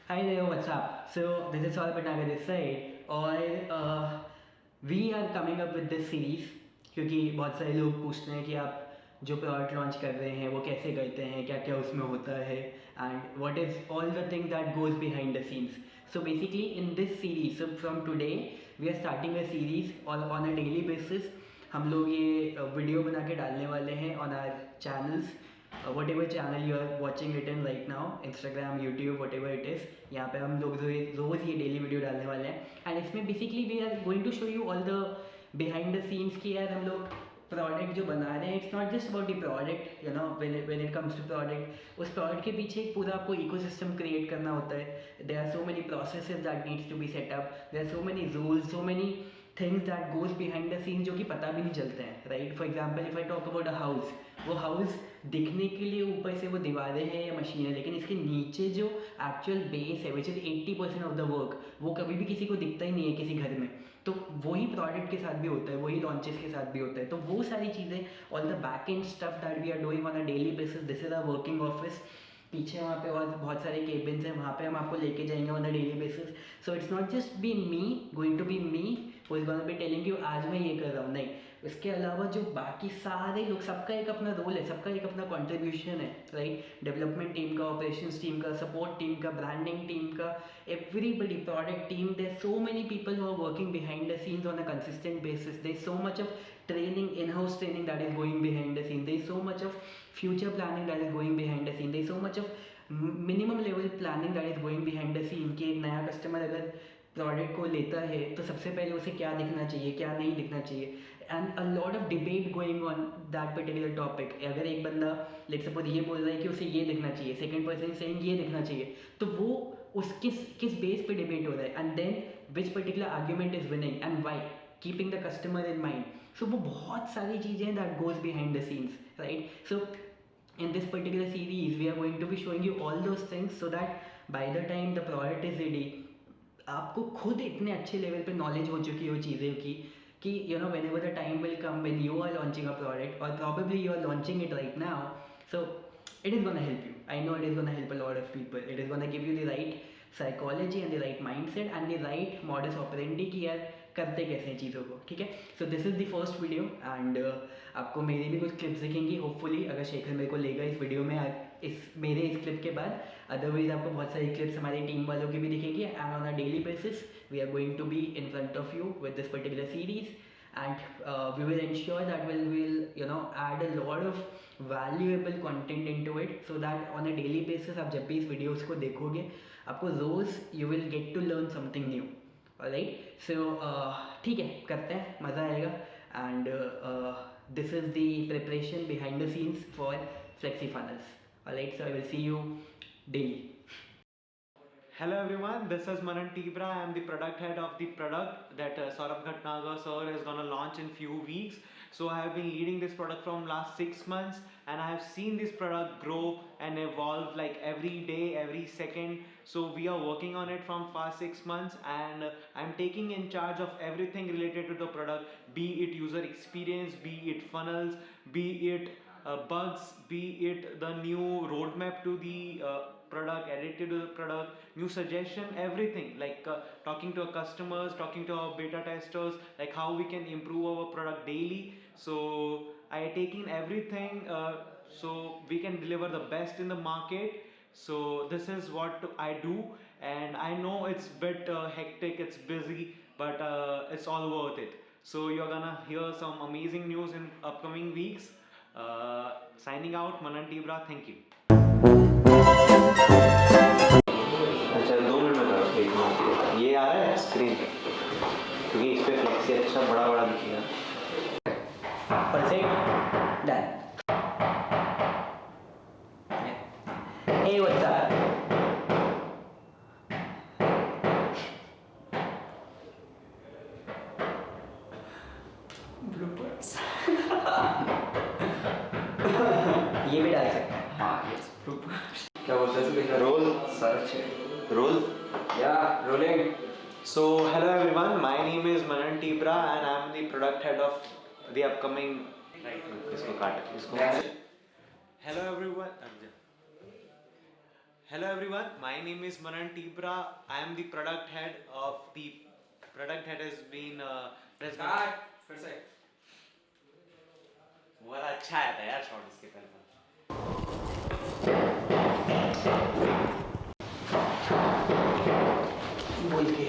Hi there, what's up? So this is Saurabh Bhatnagar this side और we are coming up with this series क्योंकि बहुत सारे लोग पूछते हैं कि आप जो प्रोडक्ट लॉन्च कर रहे हैं वो कैसे करते हैं, क्या क्या उसमें होता है and what is all the things that goes behind the scenes. So basically in this series, so from today we are starting a series on a daily basis. हम लोग ये वीडियो बना के डालने वाले हैं on our channels, whatever channel you are watching it in right now, Instagram, YouTube, whatever it is. यहाँ पे हम लोग रोज़ ये डेली वीडियो डालने वाले हैं एंड इसमें basically we are going to show you all the behind the scenes की यार हम लोग प्रोडक्ट जो बना रहे हैं. It's not just about the product, you know, when it comes to product, उस प्रोडक्ट के पीछे एक पूरा आपको इकोसिस्टम क्रिएट करना होता है. There are so many processes that needs to be set up, there are so many rules, so many things that goes behind the scene जो कि पता भी नहीं चलते हैं, right. For example if I talk about a house, वो house दिखने के लिए ऊपर से वो दीवारें हैं या मशीन है, लेकिन इसके नीचे जो एक्चुअल बेस है which is 80% of the work, वो कभी भी किसी को दिखता ही नहीं है किसी घर में. तो वही प्रोडक्ट के साथ भी होता है, वही लॉन्चेस के साथ भी होता है. तो वो सारी चीज़ें, all the back end stuff that we are doing on a daily basis, this is a working office. पीछे वहाँ पे और बहुत सारे केबिन्स हैं, वहाँ पे हम आपको लेके जाएंगे on a daily basis. So it's not just be me going to be me who is gonna be telling you आज मैं ये कर रहा हूँ, नहीं. इसके अलावा जो बाकी सारे लोग, सबका एक अपना रोल है, सबका एक अपना कंट्रीब्यूशन है, राइट. डेवलपमेंट टीम का, ऑपरेशंस टीम का, सपोर्ट टीम का, ब्रांडिंग टीम का, everybody, product team, there so many people who are working behind the scenes on a consistent basis. There is so much of training, in-house training that is going behind the scene. There is so much of future planning that is going behind the scene. There is so much of minimum level planning that is going behind the scene कि एक नया customer अगर product को लेता है तो सबसे पहले उसे क्या दिखना चाहिए, क्या नहीं दिखना चाहिए, and a lot of debate going on that particular topic. अगर एक बंदा लेट सपोज ये बोल रहा है कि उसे ये दिखना चाहिए, सेकंड पर्सन सेइंग ये दिखना चाहिए, तो वो उस किस बेस पे डिबेट हो रहा है and then which particular argument is winning and why, keeping the customer in mind. So वो बहुत सारी चीज़ें that goes behind the scenes, right. So in this particular series we are going to be showing you all those things so that by the time the product is ready, आपको खुद इतने अच्छे level पे knowledge हो चुकी हो चीज़ें की कि you know whenever the time will come when you are launching a product और probably you are launching it right now. So it is going to help you. I know it is going to help a lot of people. It is going to give you the right psychology and the right mindset and the right modus operandi कि यार करते कैसे हैं चीज़ों को, ठीक है. So this is the first video and आपको मेरी भी कुछ क्लिप्स दिखेंगी होपफुली, अगर शेखर मेरे को लेगा इस वीडियो में, इस क्लिप के बाद. अदरवाइज आपको बहुत सारी क्लिप्स हमारी टीम वालों की भी दिखेगी and on a daily basis we are going to be in front of you with this particular series and we will ensure that we'll you know add a lot of valuable content into it so that on a daily basis आप जब भी इस videos को देखोगे आपको रोज़ you will get to learn something new. Alright, so ठीक है, करते हैं, मज़ा आएगा. And this is the preparation behind the scenes for FlexiFunnels. Alright, so I will see you daily. Hello everyone, this is Manan Tibra. I am the product head of the product that Saurabh Bhatnagar sir is going to launch in few weeks. So I have been leading this product from last 6 months and I have seen this product grow and evolve like every day, every second. So we are working on it from past 6 months and I'm taking in charge of everything related to the product, be it user experience, be it funnels, be it bugs, be it the new roadmap to the product, edited to the product, new suggestion, everything like talking to our customers, talking to our beta testers, like how we can improve our product daily. So I take in everything so we can deliver the best in the market. So this is what I do and I know it's bit hectic, it's busy, but it's all worth it. So you're gonna hear some amazing news in upcoming weeks. Signing out, Manan Tibra, thank you. अच्छा 2 minute में करो, 1 minute ये आ रहा है screen पे क्योंकि इस पे फ्लेक्सी अच्छा बड़ा बड़ा दिखेगा. Perfect, done. Hey, what's up? bloopers. ये भी डाल सकते हैं. हाँ yes bloopers. क्या बोलते हैं इसको? Roll Search. Roll. Yeah, rolling. So hello everyone, my name is Manan Tibra and I am the product head of the upcoming. इसको काट इसको. Hello everyone. Hello everyone, my name is Manan Tibra. I am the product head of the product head has been Start. फिर से. बड़ा अच्छा आया था यार शॉट इसके पहले. बोल के